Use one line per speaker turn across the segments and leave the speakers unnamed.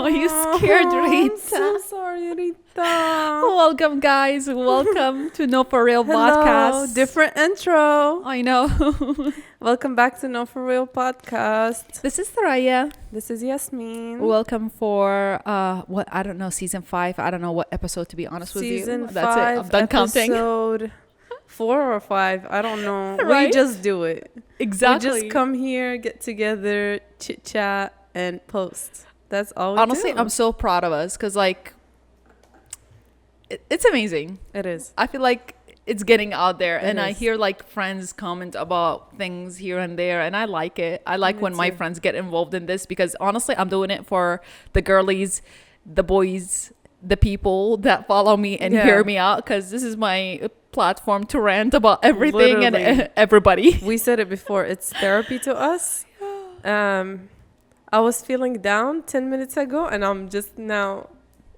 Are you scared, Rita?
I'm so sorry, Rita.
Welcome, guys. Welcome to No For Real
Hello,
podcast.
different intro.
I know.
Welcome back to No For Real podcast.
This is Saraya.
This is Yasmin.
Welcome for what I don't know, season 5. I don't know what episode, to be honest with you.
Season
That's
5,
it. I'm done counting.
episode 4 or 5. I don't know.
Right?
We just do it.
Exactly.
We just come here, get together, chit chat, and post. That's all we
Honestly,
do.
I'm so proud of us because, like, it's amazing.
It is.
I feel like it's getting out there, and I
is.
hear like friends comment about things here and there, and I like it. I like
Me
when my
too.
friends get involved in this because honestly, I'm doing it for the girlies, the boys, the people that follow me and
Yeah.
hear me out, because this is my platform to rant about everything and
Literally.
everybody.
We said it before. It's therapy to us. I was feeling down 10 minutes ago, and I'm just now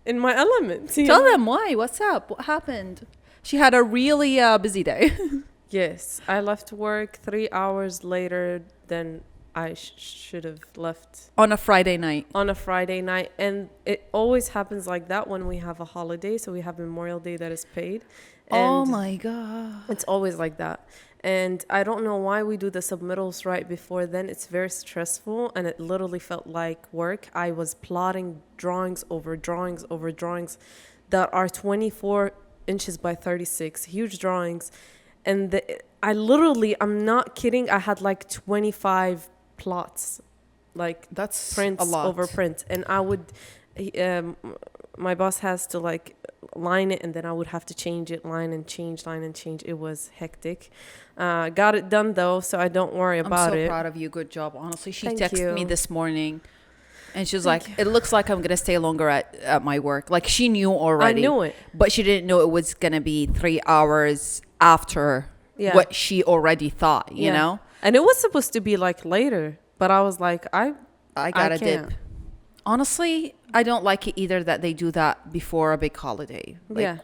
in my element. you
Tell
know?
them why. What's up? What happened? She had a really busy day.
Yes, I left work 3 hours later than I should have left
On a Friday night.
on a Friday night. And it always happens like that when we have a holiday. So we have Memorial Day that is paid.
Oh
And
my God.
it's always like that. And I don't know why we do the submittals right before then. It's very stressful, and it literally felt like work. I was plotting drawings over drawings over drawings that are 24 inches by 36, huge drawings. And I'm not kidding, I had like 25 plots, like
That's
prints
a lot.
over print. And I would, my boss has to like line it, and then I would have to change it, line and change. It was hectic. Got it done though, so I don't worry about
I'm so
it.
proud of you. Good job. Honestly, she
Thank
texted me
you.
this morning and she was
Thank
like, it looks like I'm going to stay longer at my work. Like, she knew already.
I knew it.
But she didn't know it was going to be 3 hours after
Yeah.
what she already thought, you
Yeah.
know?
And it was supposed to be like later, but I was like,
I got to dip.
can't.
Honestly, I don't like it either that they do that before a big holiday. Like,
Yeah.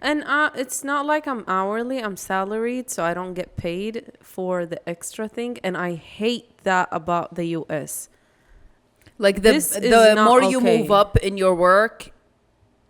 And it's not like I'm hourly, I'm salaried, so I don't get paid for the extra thing. And I hate that about the US.
Like
This is
the
not
more you
okay.
move up in your work,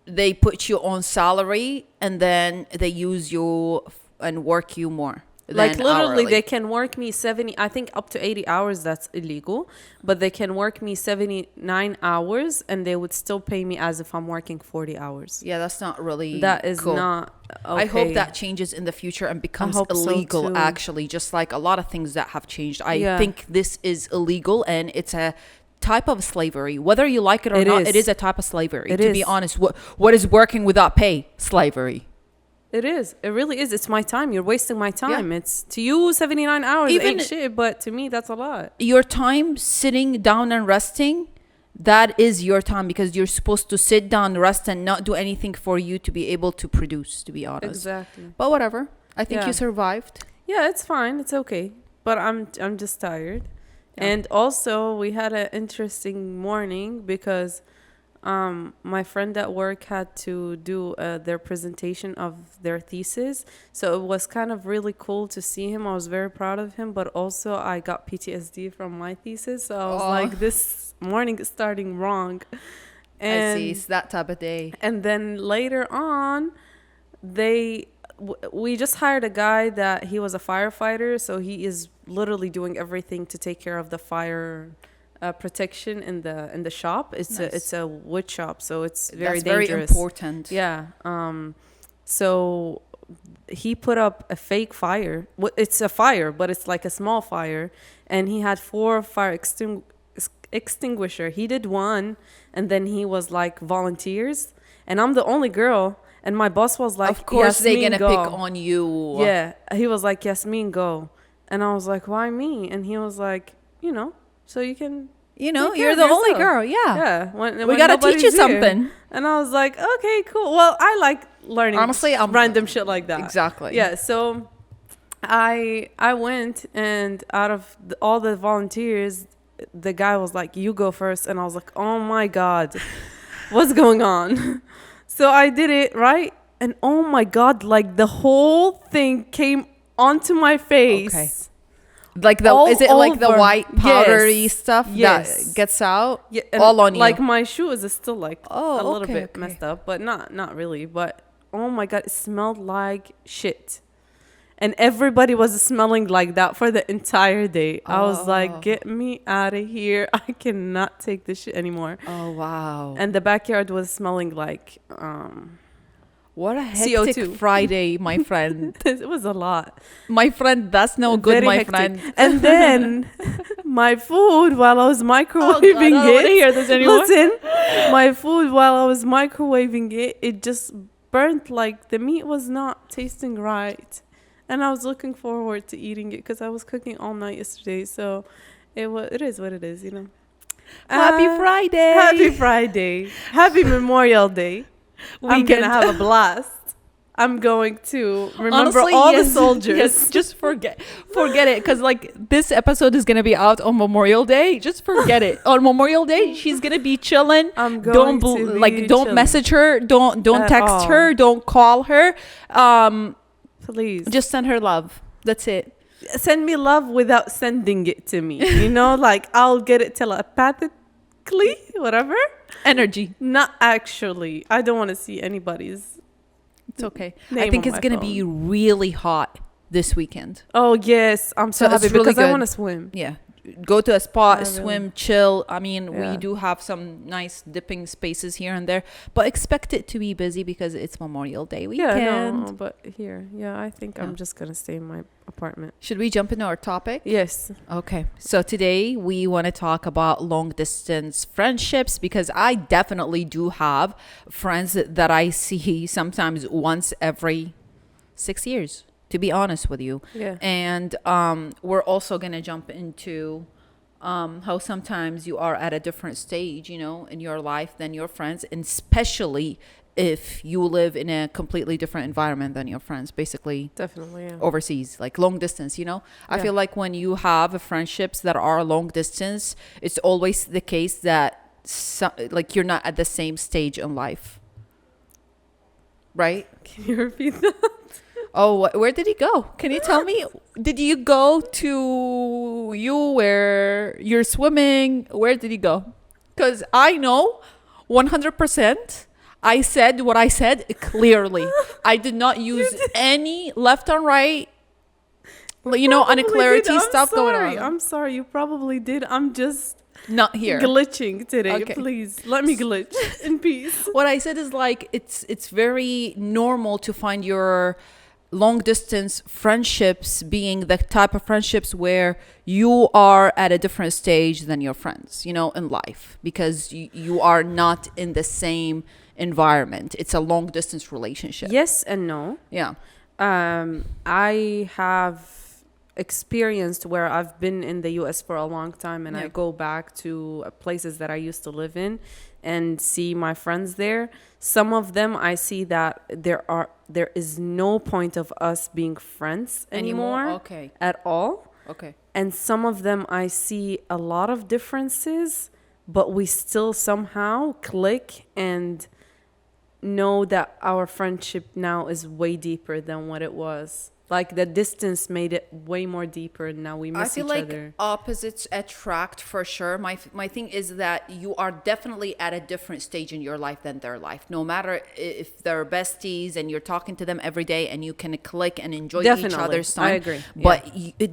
they put you on salary and then they use you and work you more.
Like
than
literally,
hourly.
they can work me 70, I think up to 80 hours, that's illegal. But they can work me 79 hours and they would still pay me as if I'm working 40 hours.
Yeah, that's not really
That is
cool.
not okay.
I hope that changes in the future and becomes
hope so
illegal,
too.
actually, just like a lot of things that have changed. I
Yeah.
think this is illegal and it's a type of slavery. Whether you like it or
It
not,
is.
it is a type of slavery.
It
to be
is.
honest, what is working without pay? Slavery.
It is. It really is. It's my time. You're wasting my time. It's to you 79 hours
Even-
ain't shit, but to me that's a lot.
Your time sitting down and resting, that is your time, because you're supposed to sit down, rest, and not do anything for you to be able to produce, to be honest.
Exactly.
But whatever. I think
Yeah.
you survived.
Yeah, it's fine. It's okay. But I'm just tired.
Yeah.
And also we had an interesting morning because my friend at work had to do their presentation of their thesis. So it was kind of really cool to see him. I was very proud of him, but also I got PTSD from my thesis. So I was
Aw.
like, this morning is starting wrong.
I see. It's that type of day.
And then later on, we just hired a guy that he was a firefighter, so he is literally doing everything to take care of the fire protection in the shop. It's
Nice.
a wood shop, so it's very
That's
dangerous.
very important.
Yeah. So he put up a fake fire. It's a fire, but it's like a small fire, and he had 4 fire extinguisher. He did one, and then he was like volunteers, and I'm the only girl, and my boss was like,
Of course, they're
"Yasmin,
gonna
go."
pick on you.
Yeah, he was like, "Yasmin, go," and I was like, "Why me?" And he was like, so you can.
You know,
Take care
you're
of
the only
yourself.
girl. Yeah.
Yeah,
We gotta teach you
nobody's here.
something.
And I was like, okay, cool. Well, I like learning
Honestly, I'm-
random shit like that.
Exactly.
Yeah, so I went, and out of all the volunteers, the guy was like, you go first. And I was like, oh my God, what's going on? So I did it, right? And oh my God, like the whole thing came onto my face.
Okay. Like the
All
is it like the
over.
white powdery
Yes.
stuff
Yes.
that gets out
Yeah, and
all on you?
like my shoe is still like
Oh,
a little
okay,
bit
okay.
messed up, but not really. But oh my god, it smelled like shit, and everybody was smelling like that for the entire day. I was like,
Oh.
get me out of here! I cannot take this shit anymore.
Oh wow.
And the backyard was smelling like
What a hectic
CO2.
Friday, my friend.
it was a lot.
My friend, that's no good,
Very
my
hectic.
friend.
And then my food while I was microwaving
I don't want to
it.
hear this anymore.
Listen, my food while I was microwaving it, it just burnt like the meat was not tasting right. And I was looking forward to eating it because I was cooking all night yesterday. So it is what it is, you know.
Happy Friday.
Happy Friday. Happy Memorial Day. I'm
Weekend.
gonna have a blast. I'm going to remember
Honestly,
all
yes,
the soldiers.
Yes, just forget it, because like this episode is gonna be out on Memorial Day. Just forget it. On Memorial Day, she's gonna be chilling.
I'm going to be
don't
chilling.
message her. Don't
At
text
all.
her. Don't call her.
Please.
Just send her love. That's it.
Send me love without sending it to me. You know, like I'll get it telepathically, whatever.
Energy.
Not actually. I don't want to see anybody's.
It's okay.
Name
I think
on
it's
my
gonna be really hot this weekend.
Oh yes, I'm so
So it's
happy
really
because I
good.
want to swim.
Yeah. Go to a spot,
I
swim,
really-
chill. I mean,
Yeah.
we do have some nice dipping spaces here and there, but expect it to be busy because it's Memorial Day weekend.
Yeah, no, but here, yeah, I think
Yeah.
I'm just gonna stay in my apartment.
Should we jump into our topic?
Yes.
Okay. So today we want to talk about long distance friendships because I definitely do have friends that I see sometimes once every 6 years, to be honest with you.
Yeah.
And we're also going to jump into how sometimes you are at a different stage, you know, in your life than your friends, and especially if you live in a completely different environment than your friends, basically
Definitely. Yeah.
overseas, like long distance, you know. I
Yeah.
feel like when you have friendships that are long distance, it's always the case that like you're not at the same stage in life, right?
Can you repeat that?
Oh, where did he go? Can you tell me? Did you go to where you're swimming? Where did he go? Because I know 100%. I said what I said clearly. I did not use any left and right, you know,
Probably
unclarity
did.
stuff going
Sorry.
on.
I'm sorry. You probably did. I'm just
Not here.
glitching today.
Okay.
Please let me glitch in peace.
What I said is like it's very normal to find your long distance friendships being the type of friendships where you are at a different stage than your friends, you know, in life, because you are not in the same environment. It's a long distance relationship.
Yes and no.
Yeah.
I have experienced where I've been in the US for a long time, and
Yeah.
I go back to places that I used to live in and see my friends there. Some of them I see that there is no point of us being friends anymore
Okay.
at all.
Okay.
And some of them I see a lot of differences, but we still somehow click and know that our friendship now is way deeper than what it was. Like the distance made it way more deeper, and now we
I
miss
feel
each
like
other.
opposites attract for sure. My thing is that you are definitely at a different stage in your life than their life. No matter if they're besties and you're talking to them every day and you can click and enjoy each
Definitely.
other's time.
I agree.
But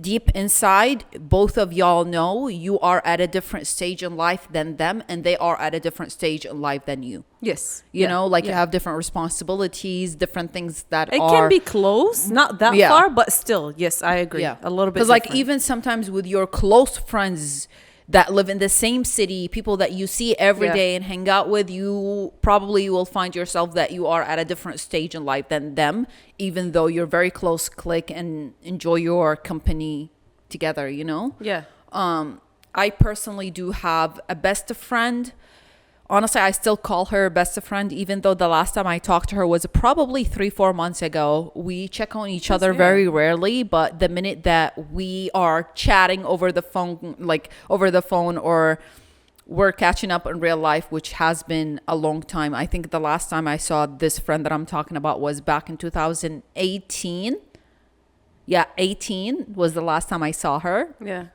deep inside, both of y'all know you are at a different stage in life than them, and they are at a different stage in life than you.
Yes.
You know, like you have different responsibilities, different things that
It
are...
can be close, not that
Yeah.
far, but still, yes, I agree. A little bit.
Because like
different.
even sometimes with your close friends that live in the same city, people that you see every
Yeah.
day and hang out with, you probably will find yourself that you are at a different stage in life than them, even though you're very close click and enjoy your company together, you know?
Yeah.
I personally do have a best friend. Honestly, I still call her best friend, even though the last time I talked to her was probably 3-4 months ago. We check on each other very rarely, but the minute that we are chatting over the phone, or we're catching up in real life, which has been a long time. I think the last time I saw this friend that I'm talking about was back in 2018. Yeah, 18 was the last time I saw her.
Yeah.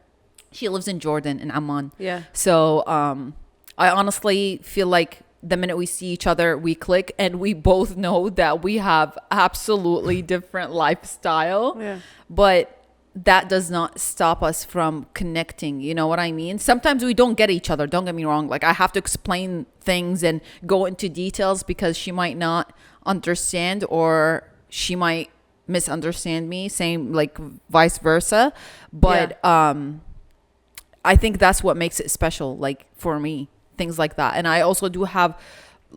She lives in Jordan, in Amman.
Yeah.
So I honestly feel like the minute we see each other, we click, and we both know that we have absolutely different lifestyle.
Yeah.
But that does not stop us from connecting. You know what I mean? Sometimes we don't get each other. Don't get me wrong. Like, I have to explain things and go into details because she might not understand, or she might misunderstand me. Same, like, vice versa. But I think that's what makes it special, like, for me, things like that. And I also do have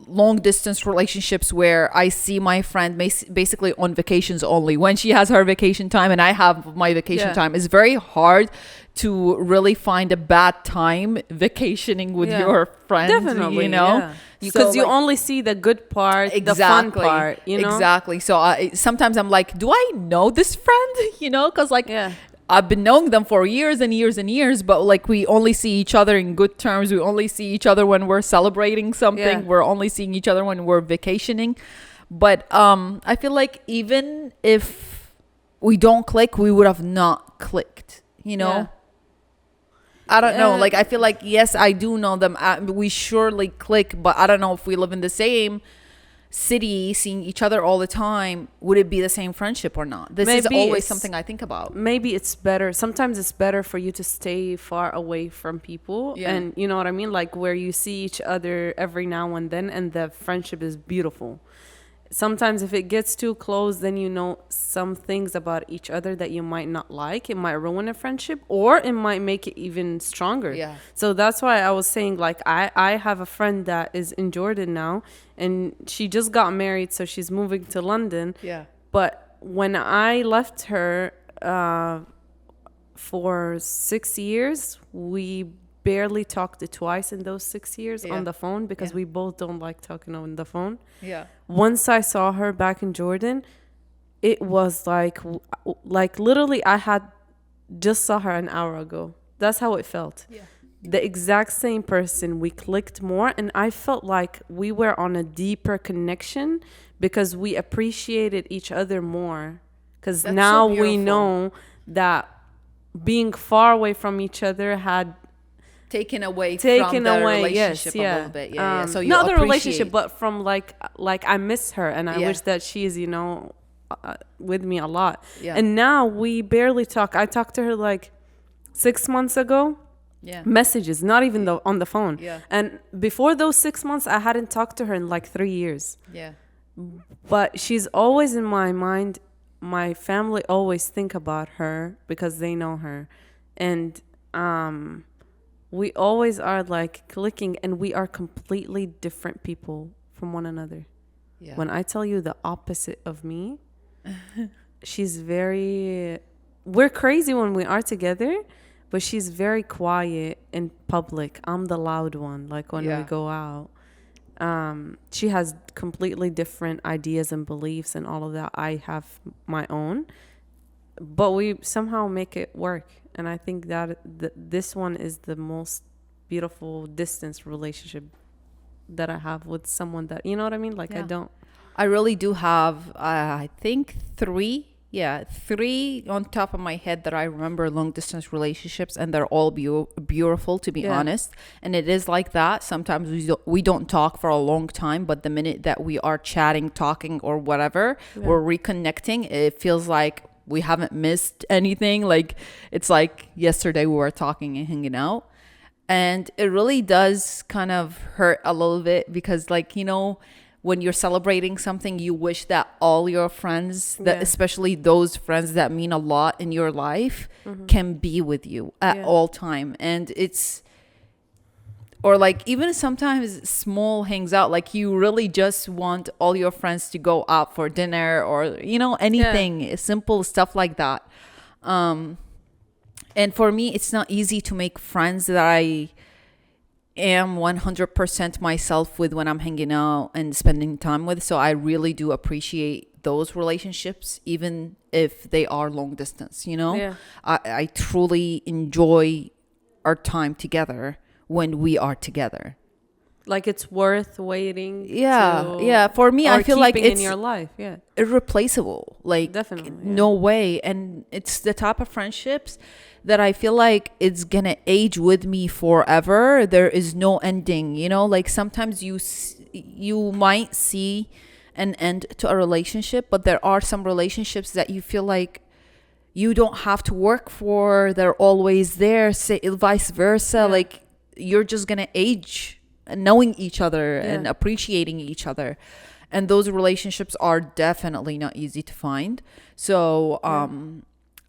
long distance relationships where I see my friend basically on vacations only, when she has her vacation time and I have my vacation time. It's very hard to really find a bad time vacationing with your friend.
Definitely,
you know,
because you only see the good part, the fun part, you know.
Exactly. So sometimes I'm like, do I know this friend? You know, because like I've been knowing them for years and years and years, but like, we only see each other in good terms. We only see each other when we're celebrating something. Yeah. We're only seeing each other when we're vacationing. But I feel like even if we don't click, we would have not clicked, you know? Yeah. I don't know. Like, I feel like, yes, I do know them. We surely click, but I don't know if we live in the same city, seeing each other all the time, would it be the same friendship or not? This is always something I think about.
Maybe it's better. Sometimes it's better for you to stay far away from people. Yeah. And you know what I mean? Like, where you see each other every now and then, and the friendship is beautiful. Sometimes if it gets too close, then you know some things about each other that you might not like. It might ruin a friendship, or it might make it even stronger. Yeah. So that's why I was saying, like, I have a friend that is in Jordan now, and she just got married, so she's moving to London. Yeah. But when I left her for 6 years, we barely talked twice in those 6 years on the phone, because we both don't like talking on the phone. Yeah. Once I saw her back in Jordan, it was like literally I had just saw her an hour ago. That's how it felt. Yeah. The exact same person. We clicked more, and I felt like we were on a deeper connection because we appreciated each other more. Because now we know that being far away from each other had
taken away from the relationship a little bit. So you
not the relationship, but from like I miss her, and I wish that she is, you know, with me a lot. Yeah. And now we barely talk. I talked to her like 6 months ago. Yeah. Messages, not even on the phone. Yeah. And before those 6 months, I hadn't talked to her in like 3 years. Yeah. But she's always in my mind. My family always think about her because they know her, and we always are like clicking, and we are completely different people from one another. Yeah. When I tell you the opposite of me, we're crazy when we are together, but she's very quiet in public. I'm the loud one, like when we go out. She has completely different ideas and beliefs and all of that. I have my own, but we somehow make it work. And I think that this one is the most beautiful distance relationship that I have with someone that, you know what I mean? Like,
I really do have, I think three on top of my head that I remember, long distance relationships, and they're all beautiful, to be honest. And it is like that. Sometimes we don't talk for a long time, but the minute that we are chatting, talking, or whatever, we're reconnecting. It feels like we haven't missed anything. Like, it's like yesterday we were talking and hanging out. And it really does kind of hurt a little bit, because, like, you know, when you're celebrating something, you wish that all your friends, that especially those friends that mean a lot in your life, can be with you at all time. And it's, or like, even sometimes small hangs out, like you really just want all your friends to go out for dinner, or, you know, anything, simple stuff like that. And for me, it's not easy to make friends that I am 100% myself with when I'm hanging out and spending time with. So I really do appreciate those relationships, even if they are long distance, you know. Yeah. I truly enjoy our time together when we are together.
Like it's worth waiting.
Yeah. For me,
or
I feel like
keeping
it's
in your life. Yeah,
irreplaceable. Like,
definitely. Yeah.
no way. And it's the type of friendships that I feel like it's gonna age with me forever. There is no ending. Like sometimes you might see an end to a relationship, but there are some relationships that you feel like you don't have to work for. They're always there. Say vice versa.
Yeah.
Like you're just gonna age knowing each other and
Yeah.
appreciating each other. And those relationships are definitely not easy to find. So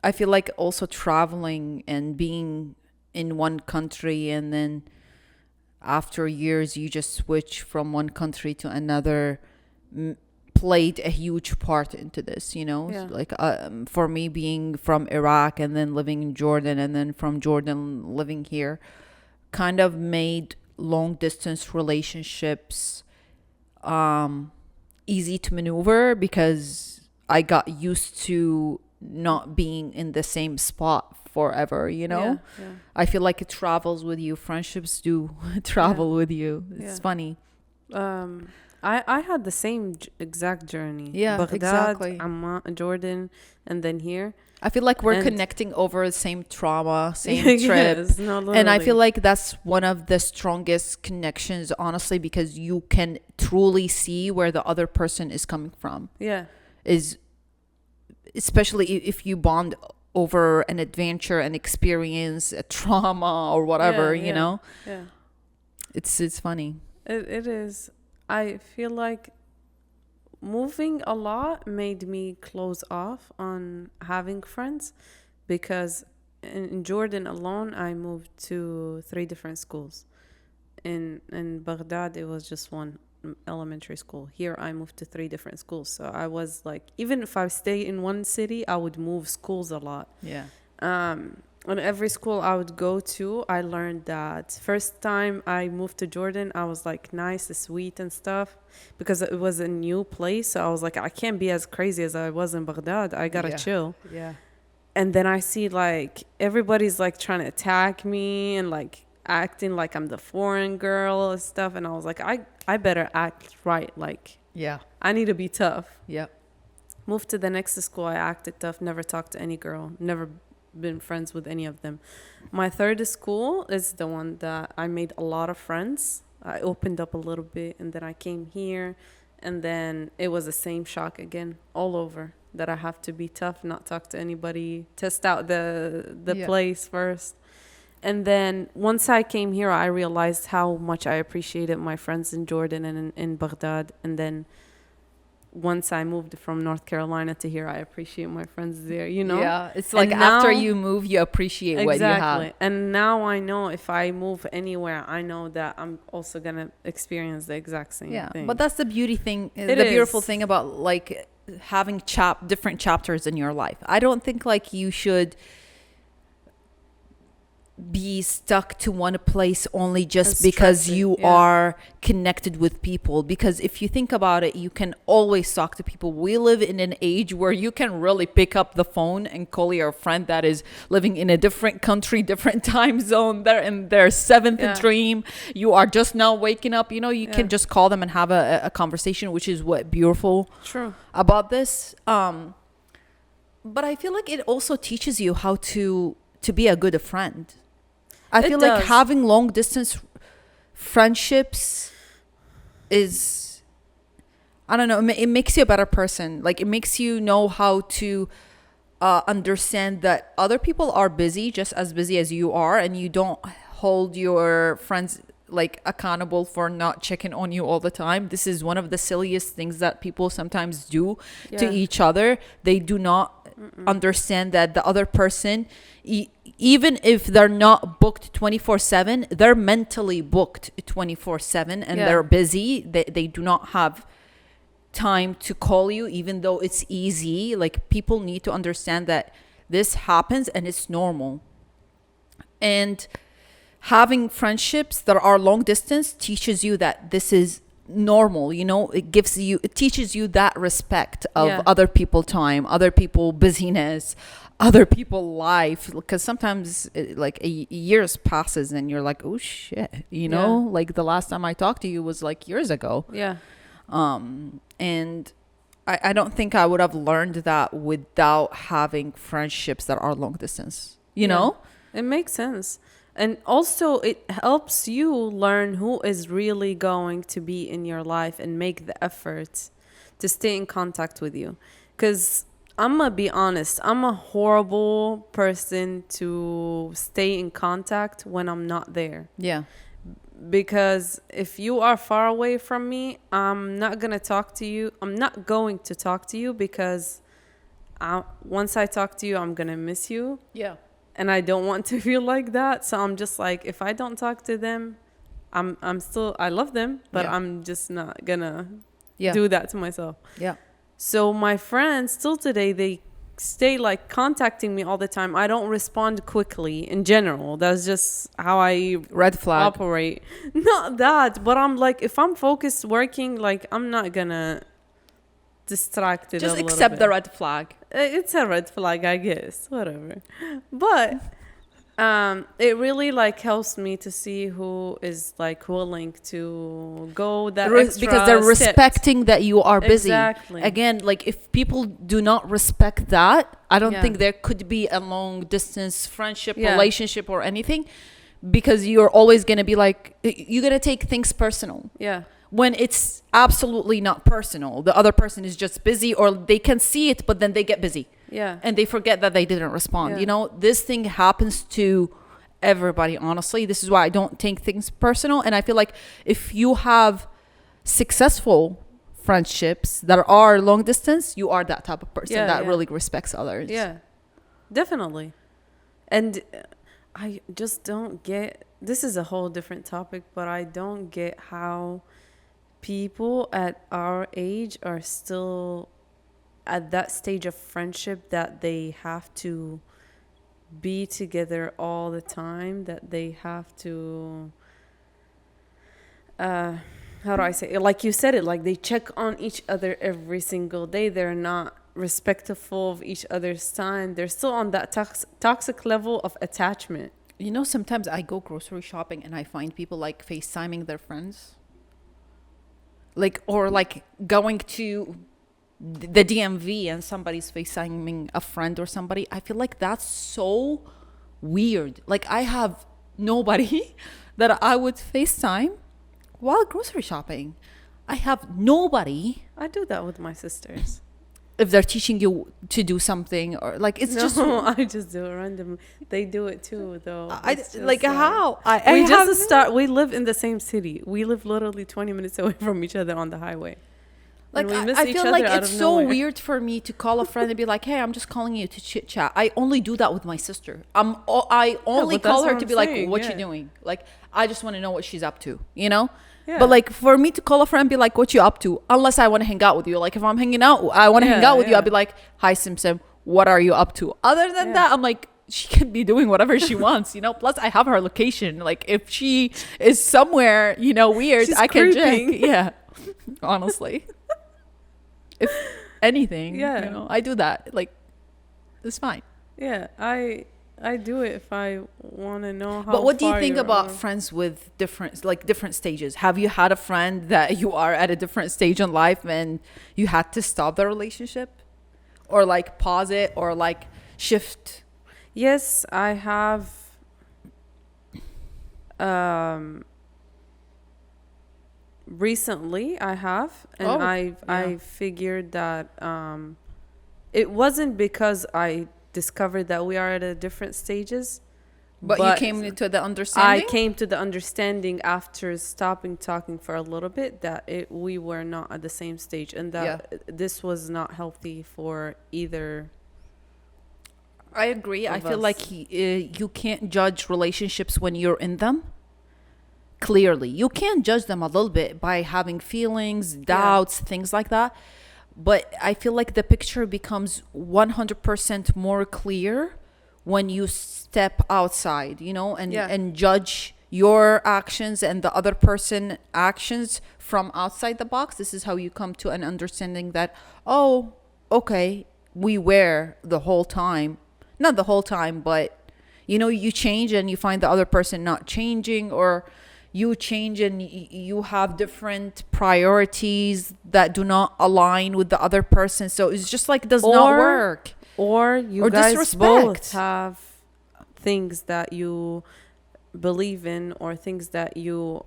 I feel like also traveling and being in one country, and then after years you just switch from one country to another, played a huge part into this.
Yeah.
Like for me, being from Iraq and then living in Jordan, and then from Jordan living here, kind of made long distance relationships easy to maneuver, because I got used to not being in the same spot forever.
Yeah.
I feel like it travels with you. Friendships do travel with you. It's
Yeah.
funny.
I had the same exact journey.
Yeah,
Baghdad,
exactly.
Amman, Jordan, and then here.
I feel like we're
And-
connecting over the same trauma, same
Yes,
trip.
no,
And I
literally.
feel like that's one of the strongest connections, honestly, because you can truly see where the other person is coming from.
Yeah.
Is especially if you bond over an adventure, an experience, a trauma, or whatever.
Yeah.
It's funny.
It is. I feel like moving a lot made me close off on having friends, because in Jordan alone, I moved to 3 different schools. In Baghdad, it was just one elementary school. Here, I moved to 3 different schools. So I was like, even if I stay in one city, I would move schools a lot.
Yeah.
On every school I would go to, I learned that first time I moved to Jordan, I was like nice, sweet and stuff, because it was a new place. So I was like, I can't be as crazy as I was in Baghdad. I gotta chill.
Yeah.
And then I see like everybody's like trying to attack me and like acting like I'm the foreign girl and stuff. And I was like, I better act right. Like,
Yeah.
I need to be tough.
Yeah.
Moved to the next school, I acted tough, never talked to any girl, never been friends with any of them. My third school is the one that I made a lot of friends. I opened up a little bit, and then I came here, and then it was the same shock again all over, that I have to be tough, not talk to anybody, test out the place first. And then once I came here, I realized how much I appreciated my friends in Jordan and in Baghdad. And then once I moved from North Carolina to here, I appreciate my friends there,
Yeah. It's like
And
after
now-
you move, you appreciate what you have.
And now I know if I move anywhere, I know that I'm also going to experience the exact same
Yeah.
thing.
But that's the
It
the beautiful
is.
thing about like having different chapters in your life. I don't think like you should be stuck to one place only just
That's
because
stressing,
you
yeah.
are connected with people. Because if you think about it, you can always talk to people. We live in an age where you can really pick up the phone and call your friend that is living in a different country, different time zone. They're in their seventh
Yeah.
dream. You are just now waking up. You
Yeah.
can just call them and have a conversation, which is what beautiful
True.
about this. But I feel like it also teaches you how to be a good friend. I
It
feel like
does.
having long distance friendships is, I don't know, it makes you a better person. Like it makes you know how to understand that other people are busy, just as busy as you are, and you don't hold your friends like accountable for not checking on you all the time. This is one of the silliest things that people sometimes do to
Yeah.
each other. They do not understand that the other person, even if they're not booked 24/7, they're mentally booked 24/7, and
Yeah.
they're busy. They do not have time to call you, even though it's easy. Like people need to understand that this happens and it's normal. And having friendships that are long distance teaches you that this is normal. It teaches you that respect of
Yeah.
other people time, other people busyness, other people's life, because sometimes like years passes and you're like, oh shit, you know, like the last time I talked to you was like years ago.
Yeah.
And I don't think I would have learned that without having friendships that are long distance, you know?
It makes sense. And also, it helps you learn who is really going to be in your life and make the effort to stay in contact with you. Because I'm going to be honest, I'm a horrible person to stay in contact when I'm not there.
Yeah.
Because if you are far away from me, I'm not going to talk to you. I'm not going to talk to you because once I talk to you, I'm going to miss you.
Yeah.
And I don't want to feel like that. So I'm just like, if I don't talk to them, I'm still, I love them, but I'm just not gonna do that to myself.
Yeah.
So my friends still today, they stay like contacting me all the time. I don't respond quickly in general. That's just how I
Red flag.
operate. Not that, but I'm like, if I'm focused working, like I'm not gonna distract it.
Just
a little
accept
bit.
the red flag.
It's a red flag, I guess. Whatever. But it really like helps me to see who is like willing to go that extra
because they're
step.
respecting that you are busy.
Exactly.
Again, like if people do not respect that, I don't think there could be a long distance friendship, relationship, or anything, because you're always gonna be like, you're gonna take things personal.
Yeah.
When it's absolutely not personal. The other person is just busy, or they can see it, but then they get busy.
Yeah.
And they forget that they didn't respond.
Yeah.
You know, this thing happens to everybody, honestly. This is why I don't take things personal. And I feel like if you have successful friendships that are long distance, you are that type of person that really respects others.
Yeah, definitely. And I just don't get, this is a whole different topic, but I don't get how people at our age are still at that stage of friendship that they have to be together all the time, that they have to how do I say it? Like you said it, like they check on each other every single day. They're not respectful of each other's time. They're still on that toxic level of attachment.
You know, sometimes I go grocery shopping and I find people like FaceTiming their friends. Like, or like going to the DMV and somebody's FaceTiming a friend or somebody. I feel like that's so weird. Like, I have nobody that I would FaceTime while grocery shopping. I have nobody.
I do that with my sisters.
If they're teaching you to do something, or like, it's just
I just do it randomly. They do it too, though.
Like how
we live in the same city. We live literally 20 minutes away from each other on the highway.
Like,
we miss
I
each
feel
other
like
out
it's
of
so
nowhere.
weird for me to call a friend and be like, hey, I'm just calling you to chit chat. I only do that with my sister. I only
but
call
that's
her
what
to
I'm
be like,
saying,
what
yeah.
you doing? Like, I just want to know what she's up to, you know?
Yeah.
But like, for me to call a friend and be like, what you up to? Unless I want to hang out with you. Like, if I'm hanging out, I want to hang out with you. I'll be like, hi, Sim, what are you up to? Other than that, I'm like, she can be doing whatever she wants, you know? Plus, I have her location. Like, if she is somewhere, you know, weird,
She's
I can
creeping.
check. Yeah, honestly. If anything,
Yeah.
you know, I do that. Like, it's fine.
Yeah, I do it if I want to know how.
But what do you
far
think
you're
about
on.
friends with different stages? Have you had a friend that you are at a different stage in life and you had to stop the relationship, or like pause it, or like shift?
Yes, I have. Recently, I have, and I figured that it wasn't because I discovered that we are at a different stages.
But you came to the understanding?
I came to the understanding after stopping talking for a little bit that we were not at the same stage, and that this was not healthy for either.
I agree. I feel
us.
like you can't judge relationships when you're in them. Clearly, you can judge them a little bit by having feelings, doubts, things like that. But I feel like the picture becomes 100% more clear when you step outside, you know, and judge your actions and the other person actions from outside the box. This is how you come to an understanding that, oh, okay, we were the whole time. not the whole time, but you change and you find the other person not changing, or you change and you have different priorities that do not align with the other person. So it's just like does not work.
Or you
Or
guys
disrespect.
both have things that you believe in, or things that you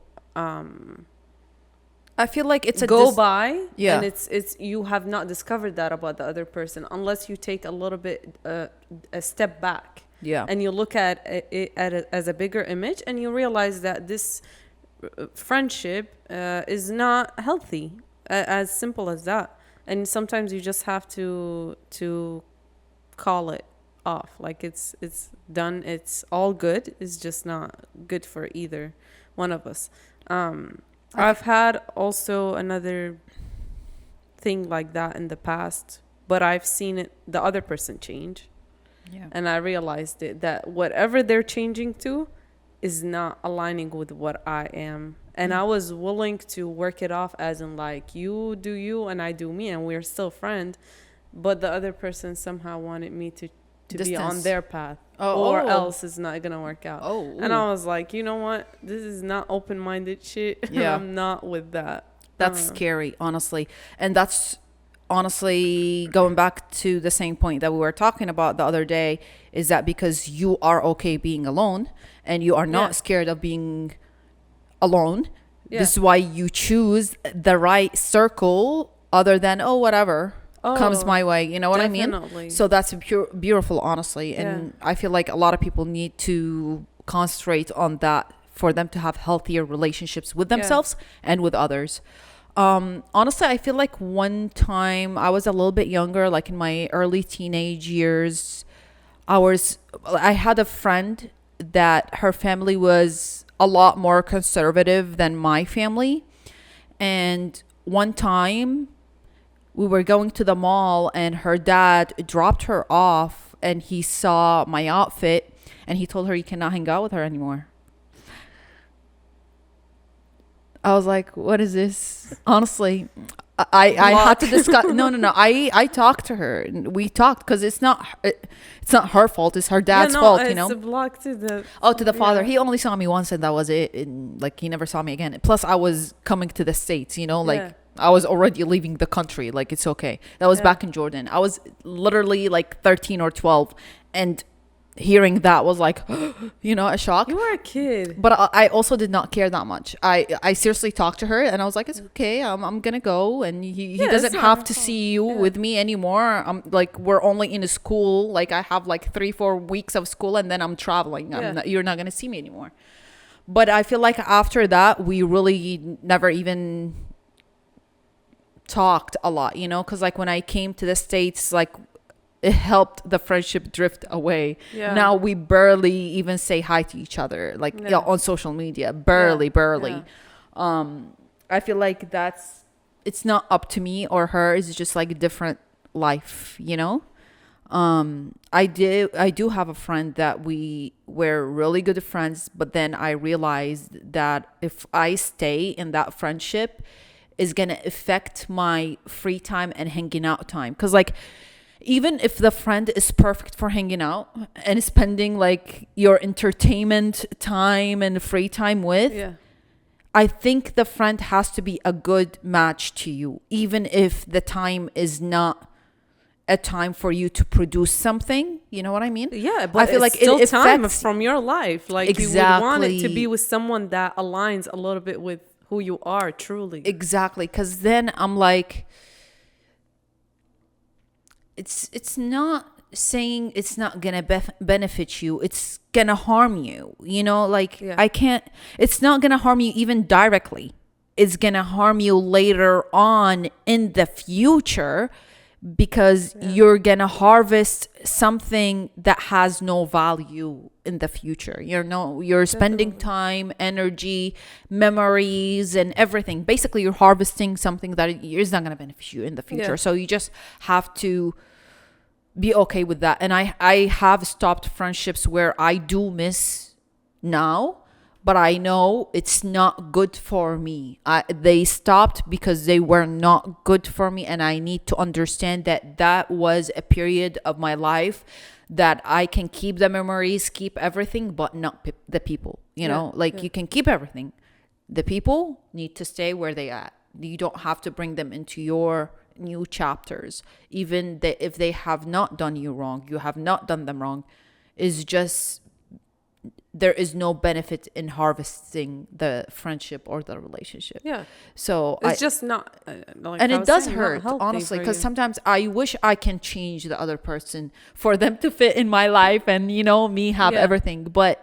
I feel like it's a
go by,
Yeah.
and it's you have not discovered that about the other person unless you take a little bit a step back,
Yeah.
and you look at it as a bigger image, and you realize that this friendship is not healthy, as simple as that. And sometimes you just have to call it off, like it's done, it's all good, it's just not good for either one of us. I've had also another thing like that in the past, but I've seen it, the other person change.
Yeah.
And I realized that whatever they're changing to is not aligning with what I am. And I was willing to work it off, as in like, you do you and I do me, and we're still friends. But the other person somehow wanted me to be on their path, or else it's not going to work out. And I was like, you know what? This is not open-minded shit.
Yeah.
I'm not with that.
That's scary, honestly. And that's honestly going back to the same point that we were talking about the other day, is that because you are okay being alone and you are not scared of being alone, this is why you choose the right circle other than, whatever comes my way. You know what I mean? So that's beautiful, honestly. And I feel like a lot of people need to concentrate on that for them to have healthier relationships with themselves and with others. Honestly, I feel like one time I was a little bit younger, like in my early teenage years, I had a friend that her family was a lot more conservative than my family. And one time we were going to the mall and her dad dropped her off and he saw my outfit and he told her he cannot hang out with her anymore. I was like, what is this? Honestly, I had to discuss. No. I talked to her. We talked because it's not her fault. It's her dad's fault.
It's a block to the
to the father. He only saw me once and that was it. And like he never saw me again. Plus, I was coming to the States. I was already leaving the country. Like it's okay. That was back in Jordan. I was literally like 13 or 12, and hearing that was like, a shock.
You were a kid.
But I also did not care that much. I seriously talked to her and I was like, it's okay. I'm going to go. And he doesn't have to see you with me anymore. I'm like, we're only in a school. Like I have like 3-4 weeks of school and then I'm traveling. You're not going to see me anymore. But I feel like after that, we really never even talked a lot, because like when I came to the States, like it helped the friendship drift away. Now we barely even say hi to each other, like on social media. Barely. I feel like it's not up to me or her. It's just like a different life, I do have a friend that we were really good friends, but then I realized that if I stay in that friendship, is going to affect my free time and hanging out time. Because like, even if the friend is perfect for hanging out and spending like your entertainment time and free time with, I think the friend has to be a good match to you, even if the time is not a time for you to produce something. You know what I mean?
Yeah, but
I feel like
still
it
time
affects
from your life. Like
Exactly.
you would want it to be with someone that aligns a little bit with who you are truly.
Exactly, because then I'm like, it's not saying it's not gonna benefit you, it's gonna harm you, I can't, it's not gonna harm you even directly, it's gonna harm you later on in the future, because you're gonna harvest something that has no value in the future. You're spending time, energy, memories, and everything. Basically, you're harvesting something that is not gonna benefit you in the future. So you just have to be okay with that. And I have stopped friendships where I do miss now, but I know it's not good for me. They stopped because they were not good for me, and I need to understand that that was a period of my life that I can keep the memories, keep everything, but not the people. You know, like you can keep everything. The people need to stay where they are. You don't have to bring them into your new chapters, even if they have not done you wrong, you have not done them wrong. Is just there is no benefit in harvesting the friendship or the relationship.
Yeah.
So
It's just not, like
and
I
it
was
does
saying, not
hurt,
healthy
honestly,
for
because
you.
sometimes I wish I can change the other person for them to fit in my life and, you know, me have
Yeah.
everything, but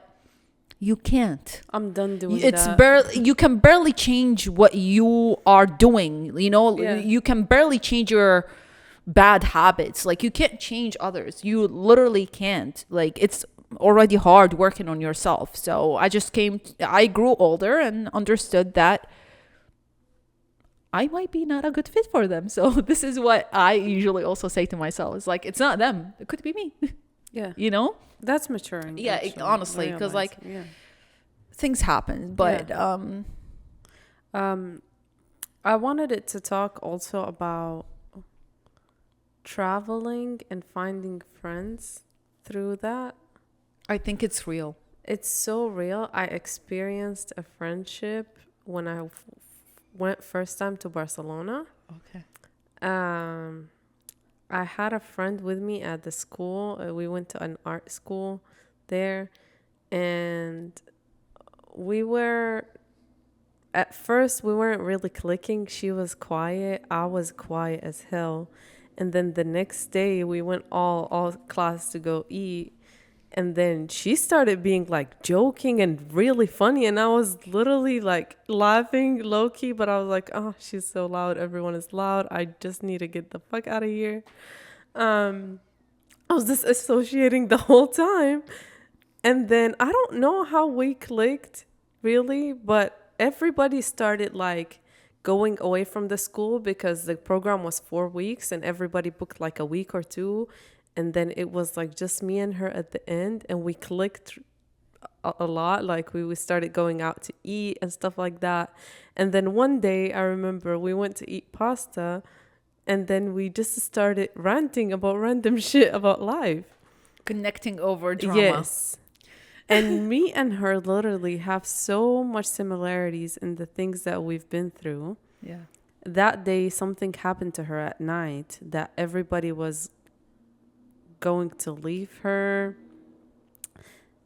you can't.
I'm done doing
It's
that.
barely, you can barely change what you are doing, you know.
Yeah.
You can barely change your bad habits. Like, you can't change others, you literally can't. Like, it's already hard working on yourself. So I grew older and understood that I might be not a good fit for them. So this is what I usually also say to myself. It's like, it's not them, it could be me.
Yeah.
You know.
That's maturing.
Yeah,
actually,
honestly, because like
realizing,
things happen, but
I wanted it to talk also about traveling and finding friends through that.
I think it's real.
It's so real. I experienced a friendship when I went first time to Barcelona.
Okay.
I had a friend with me at the school. We went to an art school there, and at first we weren't really clicking. She was quiet, I was quiet as hell. And then the next day we went all class to go eat, and then she started being like joking and really funny, and I was literally like laughing low key, but I was like, oh, she's so loud, everyone is loud, I just need to get the fuck out of here. I was disassociating the whole time. And then I don't know how we clicked really, but everybody started like going away from the school because the program was 4 weeks and everybody booked like a week or two. And then it was like just me and her at the end, and we clicked a lot. Like we started going out to eat and stuff like that. And then one day I remember we went to eat pasta, and then we just started ranting about random shit about life.
Connecting over drama.
Yes. And me and her literally have so much similarities in the things that we've been through.
Yeah.
That day, something happened to her at night that everybody was going to leave her,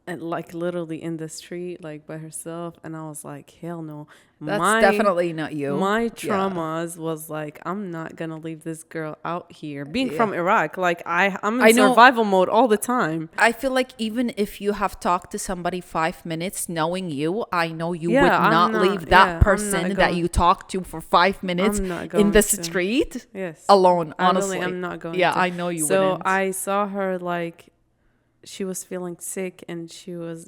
and like literally in the street, like by herself. And I was like, hell no.
That's definitely not you.
My traumas was like, I'm not gonna leave this girl out here. Being from Iraq, like I'm in survival mode all the time.
I feel like even if you have talked to somebody 5 minutes, knowing you, I know you would not leave that person that you talked to for 5 minutes in the street alone. Honestly,
I'm not going.
Yeah, I know you wouldn't.
So I saw her like she was feeling sick, and she was,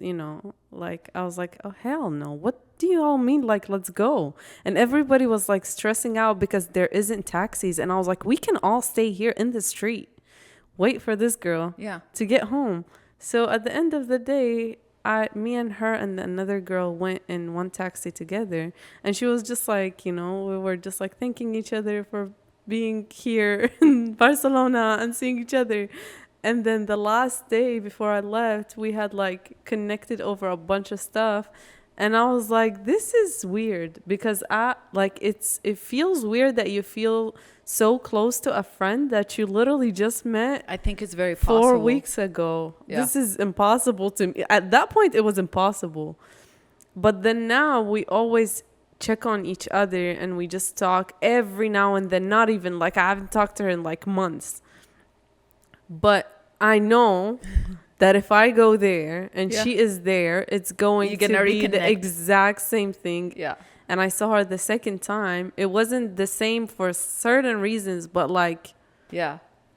like, I was like, oh hell no, what do you all mean, like, let's go? And everybody was like stressing out because there isn't taxis, and I was like, we can all stay here in the street, wait for this girl to get home. So at the end of the day, me and her and another girl went in one taxi together, and she was just like, we were just like thanking each other for being here in Barcelona and seeing each other. And then the last day before I left, we had like connected over a bunch of stuff. And I was like, this is weird, because it feels weird that you feel so close to a friend that you literally just met.
I think it's very possible.
4 weeks ago. Yeah. This is impossible to me. At that point, it was impossible. But then now we always check on each other, and we just talk every now and then. Not even like, I haven't talked to her in like months. But I know that if I go there and she is there, it's going to be the exact same thing.
Yeah.
And I saw her the second time. It wasn't the same for certain reasons, but like,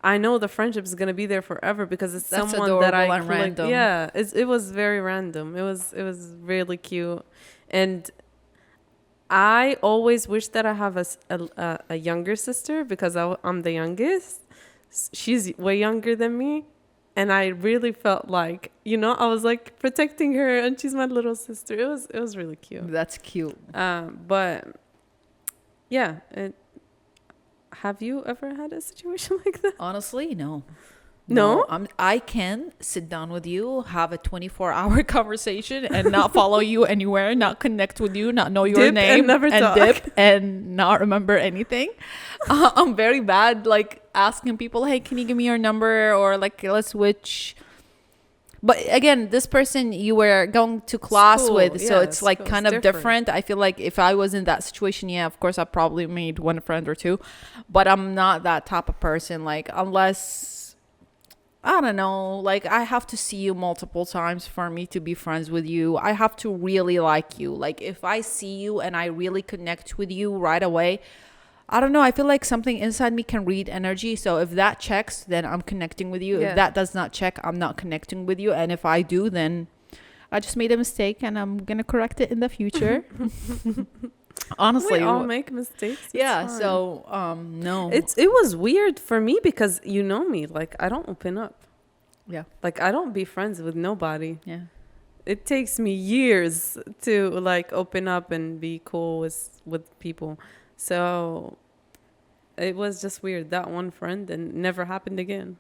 I know the friendship is going to be there forever because it's someone that I clicked. Random. Yeah, it was very random. It was really cute. And I always wish that I have a younger sister, because I'm the youngest. She's way younger than me. And I really felt like, I was like protecting her, and she's my little sister. It was really cute.
That's cute.
But yeah, have you ever had a situation like that?
Honestly, no.
No?
I can sit down with you, have a 24-hour conversation, and not follow you anywhere, not connect with you, not know your
Dip
name,
and never talk.
dip and not remember anything. I'm very bad, like asking people, "Hey, can you give me your number?" Or like, "Let's switch." But again, this person you were going to class
School,
with, so
yeah,
it's like
school's
kind of
different.
different. I feel like if I was in that situation, yeah, of course, I probably made one friend or two, but I'm not that type of person. Like, unless, I don't know, like I have to see you multiple times for me to be friends with you. I have to really like you. Like, if I see you and I really connect with you right away, I don't know. I feel like something inside me can read energy. So if that checks, then I'm connecting with you.
Yeah.
If that does not check, I'm not connecting with you. And if I do, then I just made a mistake and I'm going to correct it in the future. Honestly.
We all make mistakes. It's
Yeah.
fine.
So, no.
It was weird for me because you know me, like I don't open up.
Yeah.
Like I don't be friends with nobody.
Yeah.
It takes me years to like open up and be cool with people. So it was just weird, that one friend, and never happened again.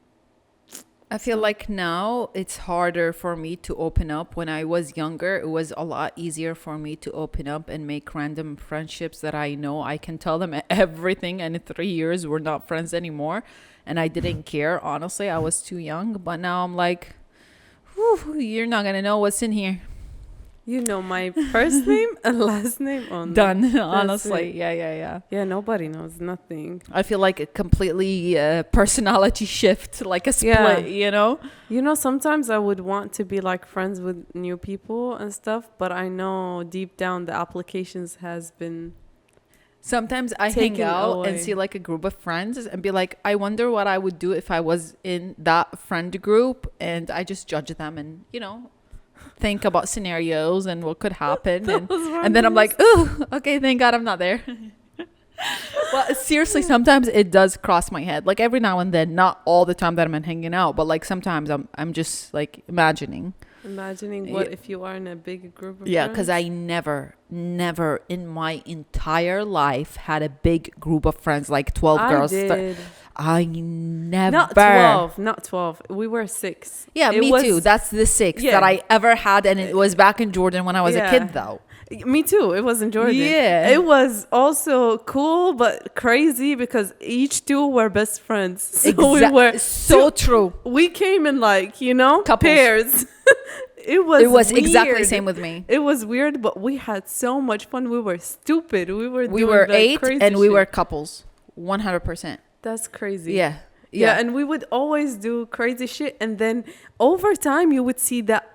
I feel like now it's harder for me to open up. When I was younger, it was a lot easier for me to open up and make random friendships that I know I can tell them everything. And in 3 years, we're not friends anymore. And I didn't care. Honestly, I was too young. But now I'm like, whew, you're not going to know what's in here.
You know my first name and last name on
Done. Honestly.
it.
Yeah.
Yeah, nobody knows nothing.
I feel like a completely personality shift, like a split,
Yeah.
you know?
Sometimes I would want to be like friends with new people and stuff, but I know deep down the applications has been
Sometimes I hang
taken
out
away.
and see like a group of friends and be like, I wonder what I would do if I was in that friend group. And I just judge them and, think about scenarios and what could happen. And then I'm like, oh, okay, thank God I'm not there. Well, seriously, sometimes it does cross my head. Like every now and then, not all the time that I'm hanging out, but like sometimes I'm just like imagining.
Imagining what if you are in a big group of
Yeah,
friends.
because I never in my entire life had a big group of friends, like 12 girls.
I did.
I never.
Not 12. We were 6.
Yeah,
It
me
was-
too. That's the 6th
Yeah.
that I ever had. And it was back in Jordan when I was a
Yeah.
kid, though.
Me too. It was in Jordan.
Yeah.
It was also cool but crazy because each two were best friends. So we were
so true.
we came in like,
Couples.
pairs. It was
exactly the
weird.
same with me.
It was weird, but we had so much fun. We were stupid. We were
We
doing
were
like
8
crazy
and we
shit.
were couples. 100%.
That's crazy.
Yeah.
Yeah, and we would always do crazy shit, and then over time you would see that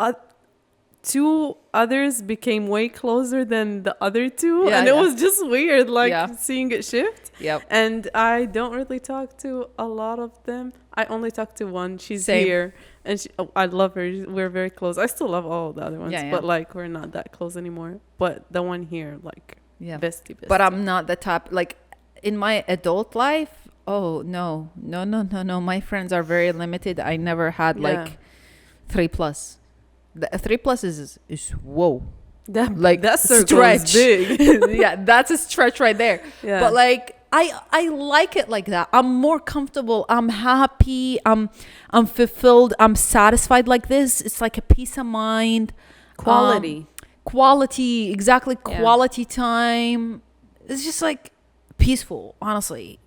two others became way closer than the other two,
Yeah,
and it was just weird, like seeing it shift.
Yep.
And I don't really talk to a lot of them. I only talk to one. She's
Same.
here, and I love her. We're very close. I still love all the other ones,
Yeah.
but like we're not that close anymore. But the one here, like,
Yeah.
bestie.
But I'm not the type, like in my adult life. Oh, no. My friends are very limited. I never had like 3+. The 3+ is whoa.
That circle
stretch.
is big.
Yeah, that's a stretch right there.
Yeah.
But like I like it like that. I'm more comfortable. I'm happy. I'm fulfilled. I'm satisfied like this. It's like a peace of mind. Quality, exactly.
Yeah.
Quality time. It's just like peaceful, honestly.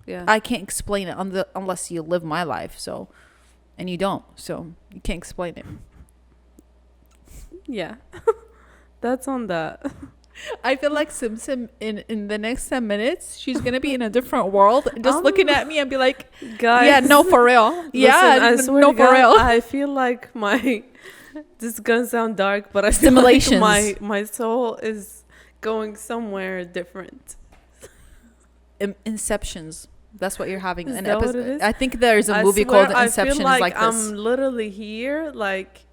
Yeah.
I can't explain it unless you live my life. So, and you don't. So you can't explain it.
Yeah. That's on that.
I feel like Simpson in the next 10 minutes, she's going to be in a different world, just looking at me and be like,
Guys.
yeah, no, for real.
I swear
no,
to
for
God,
real.
I feel like this is going to sound dark, but I feel
Stimulations.
like my soul is going somewhere different.
Inceptions. That's what you're having.
Is that what it is?
I think there's a
I
movie
swear,
called Inception.
I feel
Like
I'm
this.
literally here, like,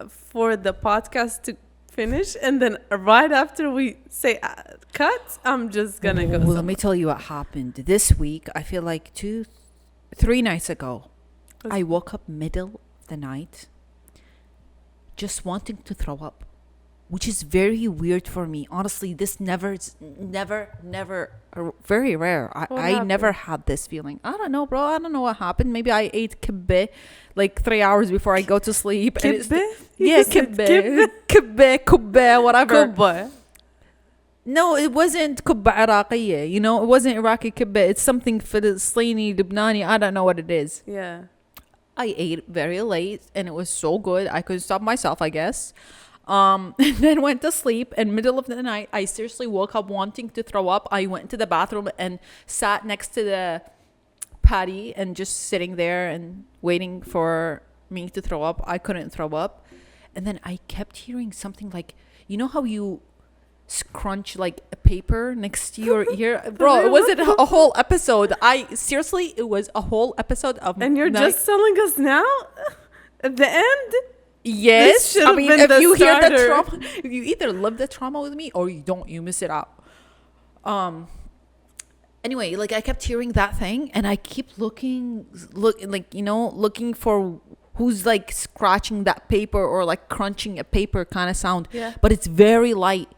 for the podcast to finish, and then right after we say cut, I'm just gonna go.
Well, let me tell you what happened this week. I feel like 3 nights ago, I woke up middle of the night just wanting to throw up, which is very weird for me. Honestly, this never, very rare.
What
I
happened?
never had this feeling. I don't know, bro. I don't know what happened. Maybe I ate kibbeh like 3 hours before I go to sleep. and it's-
Kibbeh?
Yeah, kibbeh. Kibbeh, whatever.
Kubba.
No, it wasn't kubba Iraqiyya. You know, it wasn't Iraqi kibbeh. It's something Palestini, Lebanese. I don't know what it is.
Yeah.
I ate very late and it was so good. I couldn't stop myself, I guess. And then went to sleep. In middle of the night, I seriously woke up wanting to throw up. I went to the bathroom and sat next to the patty and just sitting there and waiting for me to throw up. I couldn't throw up. And then I kept hearing something like, you know how you scrunch like a paper next to your ear? Bro, it wasn't a whole episode. Seriously, it was a whole episode of
And you're just telling us now? At the end?
Yes,
This
I
should've
mean,
been
if
the
you hear the
starter.
trauma, you either live the trauma with me or you don't. You miss it out. Anyway, like I kept hearing that thing, and I keep looking for who's like scratching that paper or like crunching a paper kind of sound.
Yeah.
But it's very light.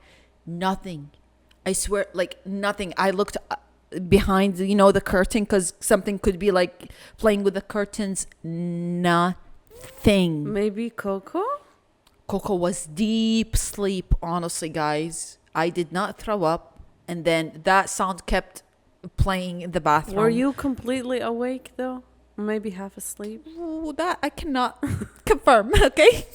Nothing. I swear, like nothing. I looked behind, the curtain because something could be like playing with the curtains. Nothing.
Maybe Coco?
Coco was deep sleep, honestly, guys. I did not throw up. And then that sound kept playing in the bathroom.
Were you completely awake though? Maybe half asleep?
Ooh, that I cannot confirm, okay?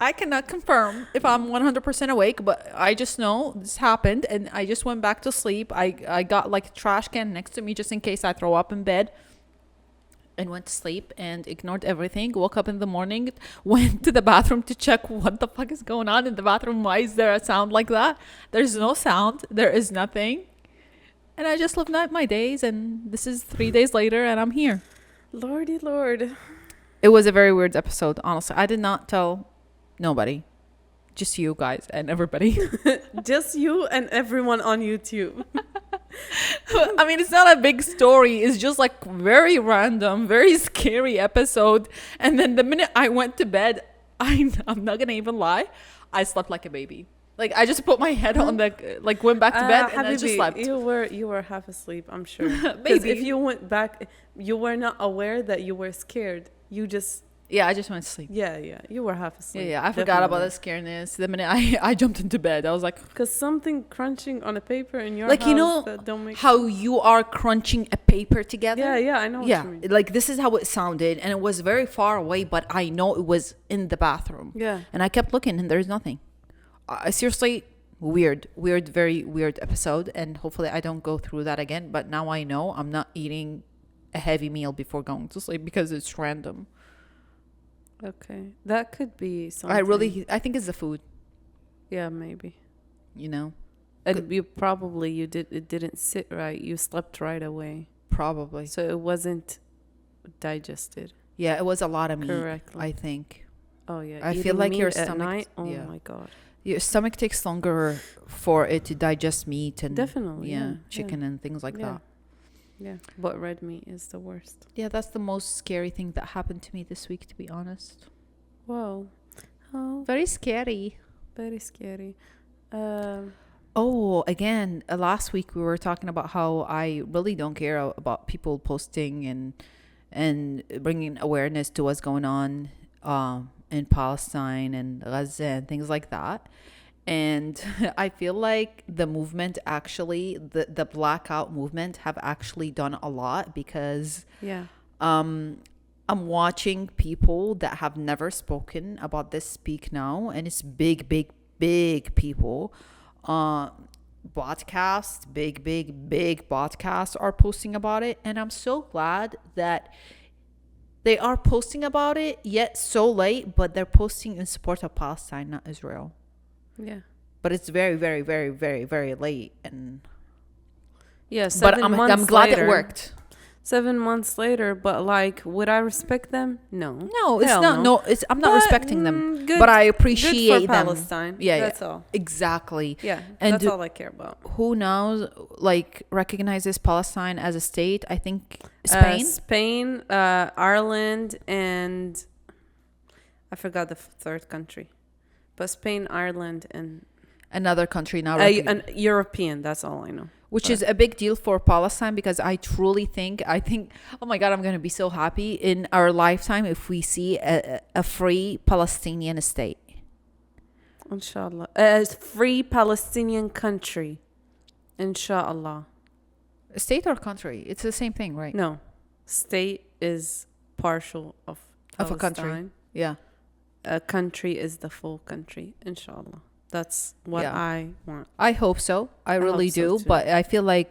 I cannot confirm if I'm 100% awake, but I just know this happened. And I just went back to sleep. I got like a trash can next to me just in case I throw up in bed. And went to sleep and ignored everything. Woke up in the morning, went to the bathroom to check what the fuck is going on in the bathroom. Why is there a sound like that? There's no sound. There is nothing. And I just lived out my days. And this is 3 days later and I'm here.
Lordy Lord.
It was a very weird episode, honestly. I did not tell nobody. Just you guys and everybody.
Just you and everyone on YouTube.
I mean, it's not a big story. It's just like very random, very scary episode. And then the minute I went to bed, I'm not gonna even lie, I slept like a baby. Like I just put my head on went back to bed and I just
Habibi,
slept.
You were half asleep, I'm sure. 'Cause
Maybe.
if you went back, you were not aware that you were scared. You just
Yeah, I just went to sleep.
yeah, you were half asleep.
Yeah, I forgot about the scareness. The minute I jumped into bed, I was like,
Because something crunching on a paper in your
like,
house
you know
that don't make
how you are crunching a paper together?
Yeah, I know what
Yeah,
you mean.
like this is how it sounded, and it was very far away, but I know it was in the bathroom.
Yeah.
And I kept looking, and there's nothing. Seriously, weird, very weird episode, and hopefully I don't go through that again. But now I know I'm not eating a heavy meal before going to sleep because it's random.
Okay. That could be something.
I think it's the food,
Yeah, maybe.
you know,
And it didn't sit right. You slept right away.
probably.
So it wasn't digested
Yeah, it was a lot of meat,
correctly.
I think.
Oh yeah.
I feel
Eating
like your
meat at
stomach-
night. Oh
yeah.
my god.
Your stomach takes longer for it to digest meat and
Definitely. Yeah.
chicken and things like
Yeah.
that.
Yeah. But red meat is the worst.
Yeah, that's the most scary thing that happened to me this week, to be honest.
Wow. Oh,
Very scary.
very scary.
Oh, again, last week we were talking about how I really don't care about people posting and bringing awareness to what's going on in Palestine and Gaza and things like that. And I feel like the movement actually, the blackout movement have actually done a lot because
yeah.
I'm watching people that have never spoken about this speak now, and it's big people. Podcasts, big podcasts are posting about it, and I'm so glad that they are posting about it, yet so late, but they're posting in support of Palestine, not Israel.
Yeah.
But it's very late, and
Yeah.
but
7
I'm
months
glad
later,
it worked.
7 months later, but like, would I respect them? No.
No, it's
Hell
not.
no.
No, it's. I'm not
But,
respecting them,
good,
but I
good
appreciate
for
them.
Palestine.
Yeah,
That's
yeah,
all.
exactly.
Yeah,
And
that's all I care about.
who knows? Like recognizes Palestine as a state. I think Spain.
Spain, Ireland, and I forgot the third country, but Spain, Ireland, and
Another country now.
an European. That's all I know.
Which is a big deal for Palestine because I truly think, oh my God, I'm going to be so happy in our lifetime if we see a free Palestinian state.
Inshallah. A free Palestinian country. Inshallah.
State or country? It's the same thing, right?
No. State is partial of
Of a
Palestine.
country. Yeah.
A country is the full country. Inshallah. That's what
Yeah.
I want.
I hope so. I really
hope so
do.
too.
But I feel like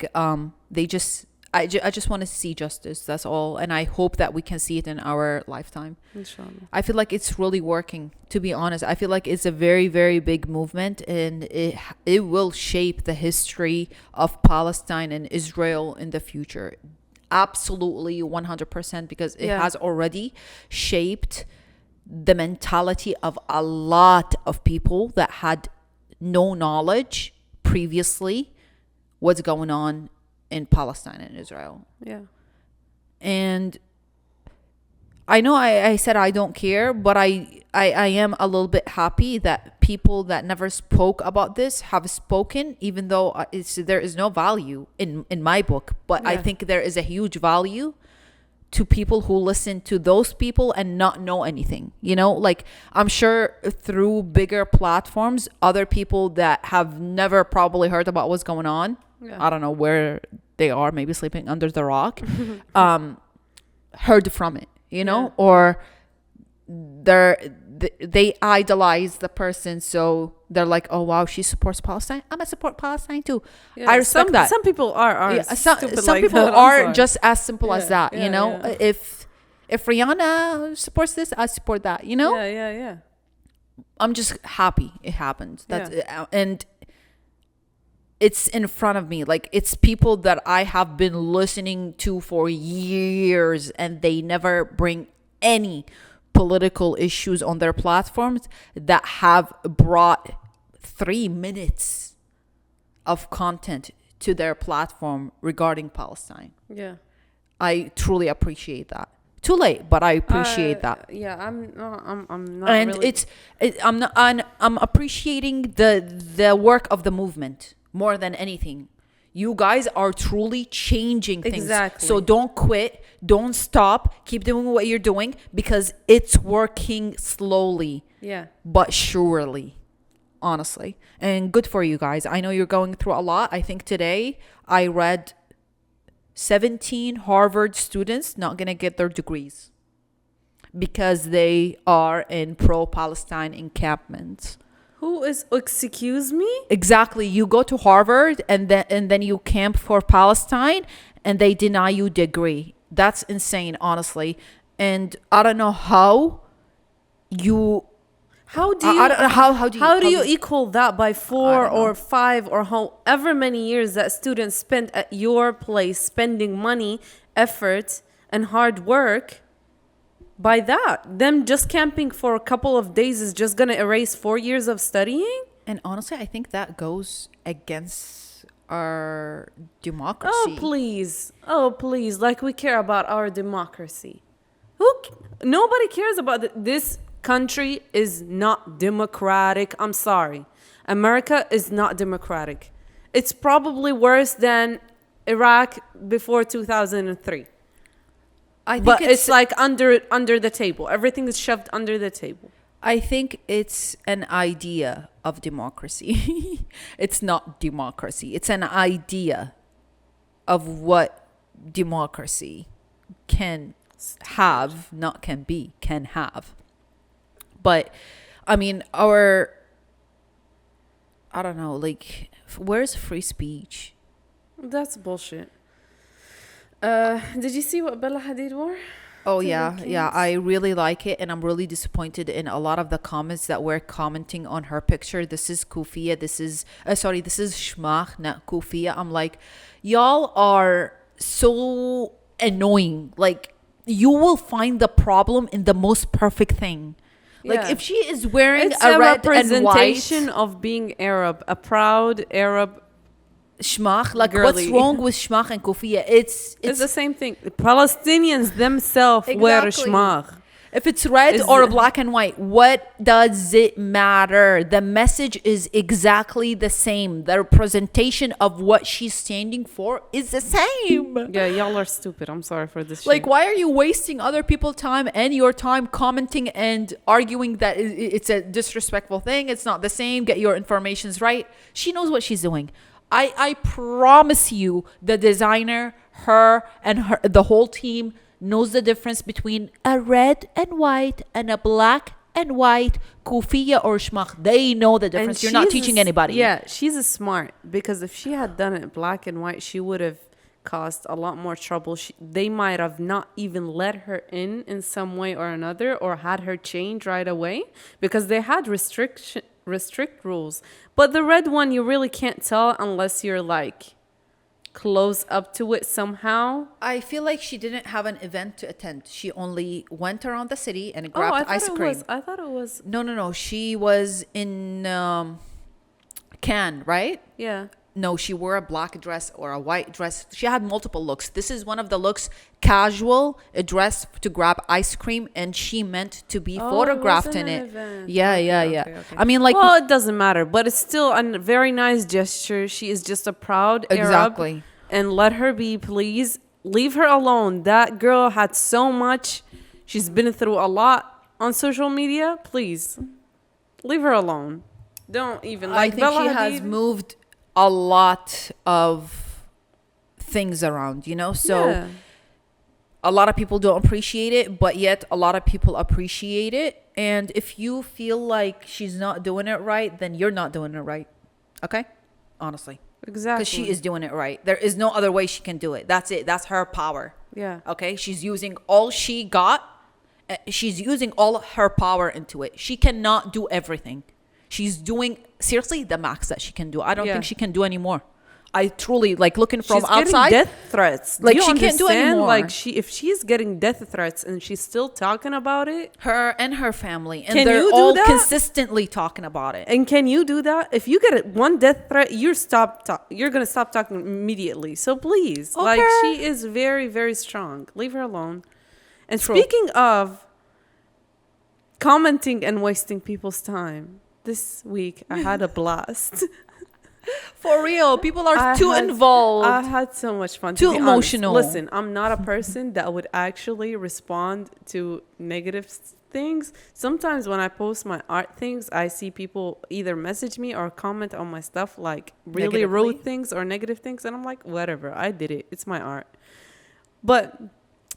they just, I just want to see justice. That's all. And I hope that we can see it in our lifetime.
Inshallah.
I feel like it's really working, to be honest. I feel like it's a very, very big movement and it will shape the history of Palestine and Israel in the future. Absolutely 100% because it
Yeah.
has already shaped the mentality of a lot of people that had no knowledge previously what's going on in Palestine and Israel.
Yeah.
And I know I said I don't care, but I am a little bit happy that people that never spoke about this have spoken, even though there is no value in my book. But I
Yeah.
think there is a huge value to people who listen to those people and not know anything. You know, like I'm sure through bigger platforms, other people that have never probably heard about what's going on,
Yeah.
I don't know where they are, maybe sleeping under the rock, heard from it, you know,
Yeah.
or they idolize the person, so they're like, oh wow, she supports Palestine, I'm gonna support Palestine too.
Yeah.
I respect that.
Some people are
Yeah,
stupid
some
like
people
that. I'm
are
sorry.
just as simple as
Yeah,
that,
yeah,
you know.
yeah.
If Rihanna supports this, I support that, you know.
Yeah.
I'm just happy it happened. And it's in front of me. Like it's people that I have been listening to for years and they never bring any political issues on their platforms that have brought 3 minutes of content to their platform regarding Palestine.
Yeah.
I truly appreciate that. Too late, but I appreciate that.
Yeah, I'm not
And
really.
I'm appreciating the work of the movement more than anything. You guys are truly changing things.
Exactly.
So don't quit, don't stop, keep doing what you're doing because it's working slowly
Yeah.
but surely, honestly. And good for you guys. I know you're going through a lot. I think today I read 17 Harvard students not going to get their degrees because they are in pro-Palestine encampments.
Who is? Excuse me.
Exactly. You go to Harvard and then you camp for Palestine and they deny you degree. That's insane, honestly. And I don't know how you
How do you?
I don't know how
do you equal that by 4
don't know.
or 5 or however many years that students spent at your place spending money, effort, and hard work? By that, them just camping for a couple of days is just gonna erase 4 years of studying?
And honestly, I think that goes against our democracy.
Oh please! Like we care about our democracy. Nobody cares about this country is not democratic. I'm sorry, America is not democratic. It's probably worse than Iraq before 2003.
I think
But it's like under the table. Everything is shoved under the table.
I think it's an idea of democracy. It's not democracy. It's an idea of what democracy can have, not can be, can have. But I mean, I don't know, like, where's free speech?
That's bullshit. Did you see what Bella Hadid wore?
Oh
To
yeah,
the
yeah.
kids?
I really like it, and I'm really disappointed in a lot of the comments that were commenting on her picture. This is Kufia. This is this is Shmach, not Kufia. I'm like, y'all are so annoying. Like, you will find the problem in the most perfect thing. Like,
Yeah.
if she is wearing
It's
a
a
red and white
representation of being Arab, a proud Arab.
shmach, like,
Girly.
what's wrong with shmach and kufiya? It's
It's the same thing. The Palestinians themselves wear
Exactly.
shmagh.
if it's red
Is
or
it-
black and white, what does it matter? The message is exactly the same. The representation of what she's standing for is the same.
Yeah, y'all are stupid. I'm sorry for this.
Like,
shit.
why are you wasting other people's time and your time commenting and arguing that it's a disrespectful thing? It's not the same. Get your informations right. She knows what she's doing. I promise you, the designer, the whole team knows the difference between a red and white and a black and white kufiya or shmach. They know the difference. You're not
she's
teaching anybody.
Yeah, she's a smart, because if she had done it black and white, she would have caused a lot more trouble. They might have not even let her in some way or another, or had her change right away, because they had restrict rules. But the red one, you really can't tell unless you're like close up to it somehow.
I feel like she didn't have an event to attend. She only went around the city and
I
grabbed
thought
ice
it
cream.
was. I thought it was.
No. She was in Cannes, right?
Yeah.
No, she wore a black dress or a white dress. She had multiple looks. This is one of the looks, casual, a dress to grab ice cream, and she meant to be photographed in it. Yeah.
Okay.
I mean, like,
well, it doesn't matter, but it's still a very nice gesture. She is just a proud Arab.
Exactly.
And let her be, please. Leave her alone. That girl had so much. She's been through a lot on social media. Please, leave her alone. Don't even
I
like
think
Bella
she has
Hadid.
moved a lot of things around, So
Yeah.
a lot of people don't appreciate it, but yet a lot of people appreciate it. And if you feel like she's not doing it right, then you're not doing it right. Okay? Honestly.
Exactly.
Because she is doing it right. There is no other way she can do it. That's it. That's her power.
Yeah.
Okay? She's using all she got. She's using all her power into it. She cannot do everything. She's doing, seriously, the max that she can do. I don't
Yeah.
think she can do anymore. I truly, like, looking from
She's
outside.
getting death threats.
Like,
Do you
she can't do
understand?
anymore.
Like, if she's getting death threats and she's still talking about it,
Her and her family. And
Can
they're
you do
all
that?
consistently talking about it.
and can you do that? If you get one death threat, you're gonna stop talking immediately. So please, like,
Okay.
she is very, very strong. Leave her alone. And
True.
speaking of commenting and wasting people's time, this week I had a blast.
For real. People are
I
too
had-
involved.
I had so much fun.
Too
to be honest.
emotional.
Listen, I'm not a person that would actually respond to negative things. Sometimes when I post my art things, I see people either message me or comment on my stuff like really
Negatively?
rude things or negative things, and I'm like, whatever, I did it. It's my art. But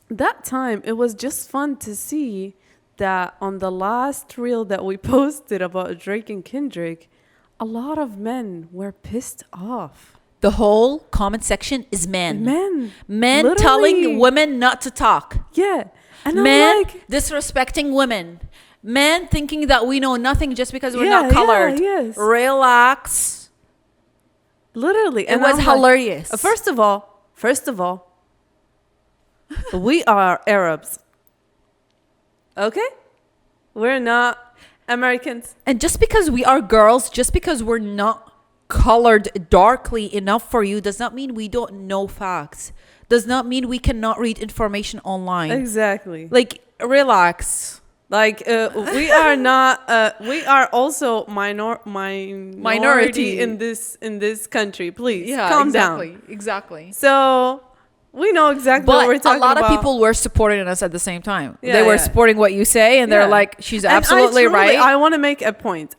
that time, it was just fun to see that on the last reel that we posted about Drake and Kendrick, a lot of men were pissed off.
The whole comment section is men. Men
Literally.
telling women not to talk.
Yeah. And I'm
Men
like,
disrespecting women. Men thinking that we know nothing just because we're
Yeah,
not colored.
yes.
Relax.
literally.
It was
I'm like,
hilarious.
First of all, we are Arabs. Okay? We're not Americans.
And just because we are girls, just because we're not colored darkly enough for you, does not mean we don't know facts. Does not mean we cannot read information online.
Exactly.
Like, relax.
Like, we are not, we are also minority in this country. Please, calm down.
Exactly.
So, we know exactly what we're
But a
talking
lot
about.
of people were supporting us at the same time.
Yeah,
They were
yeah.
supporting what you say, and
Yeah.
they're like, she's
And
absolutely right.
I want to make a point.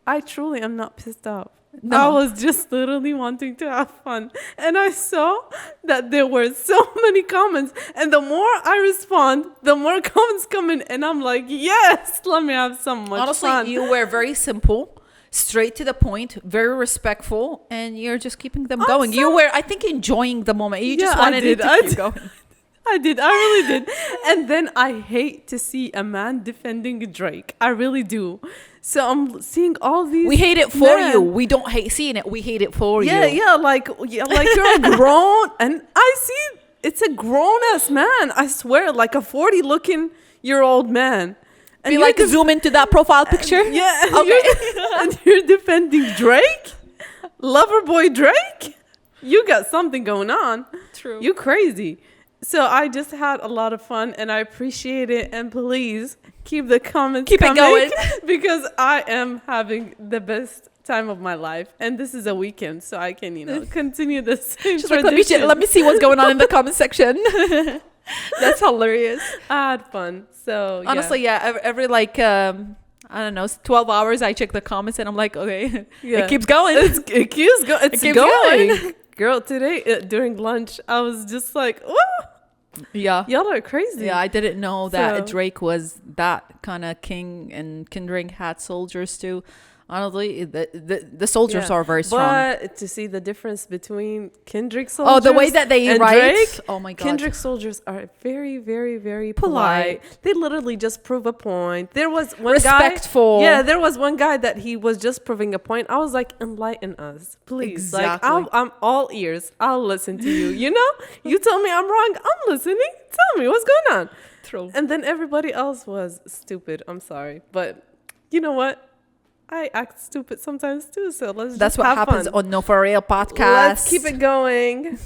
I truly am not pissed off.
No.
I was just literally wanting to have fun. And I saw that there were so many comments. And the more I respond, the more comments come in. And I'm like, yes, let me have some much
Honestly,
fun.
you were very simple, straight to the point, very respectful, and you're just keeping them going. You were, I think, enjoying the moment. You just
Yeah, I
wanted
did.
it to
I
keep
did.
going.
I really did. And then I hate to see a man defending Drake. I really do. So I'm seeing all these.
We hate it for
men.
you. We don't hate seeing it. We hate it for you.
Yeah, like you're grown, and I see it's a grown-ass man. I swear, like a 40-looking-year-old man.
And you like zoom into that profile picture?
Yeah.
Okay.
And you're defending Drake? Loverboy Drake? You got something going on.
True.
You crazy. So I just had a lot of fun and I appreciate it. And please keep the comments coming,
it going.
because I am having the best time of my life. And this is a weekend, so I can, continue the same
She's like,
tradition.
let me see what's going on in the comment section. That's hilarious.
I had fun. So
honestly, yeah, every like I don't know, 12 hours I check the comments and I'm like, okay, it keeps going.
It keeps going. It's
keeps
going.
going.
Girl, today during lunch, I was just like, oh,
yeah.
y'all are crazy.
Yeah, I didn't know that
So-
Drake was that kind of king, and Kendrick had soldiers too. Honestly, the soldiers are very strong.
But to see the difference between Kendrick soldiers,
Oh, the way that they
and
write.
Drake,
Oh my god.
Kendrick soldiers are very, very, very polite. They literally just prove a point. There was one
Respectful.
guy. Yeah, there was one guy that he was just proving a point. I was like, enlighten us, please.
Exactly.
Like, I'm all ears. I'll listen to you. You tell me I'm wrong. I'm listening. Tell me what's going on.
True.
And then everybody else was stupid. I'm sorry, but you know what? I act stupid sometimes too, so let's
That's
just
what
have
happens
fun.
on No For Real podcast.
Let's keep it going.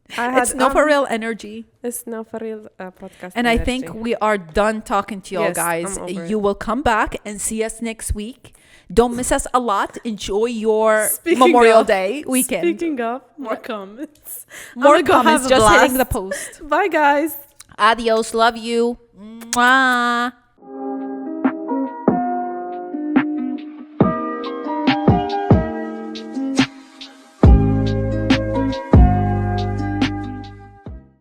It's No For Real energy.
It's No For Real podcast.
And I
energy.
think we are done talking to y'all,
Yes,
guys.
I'm over it.
You will come back and see us next week. Don't miss us a lot. Enjoy your Memorial Day weekend.
Speaking of, more comments.
More
I'm gonna go
comments.
have a
Just
blast.
hitting the post.
Bye, guys.
Adios. Love you. Mwah.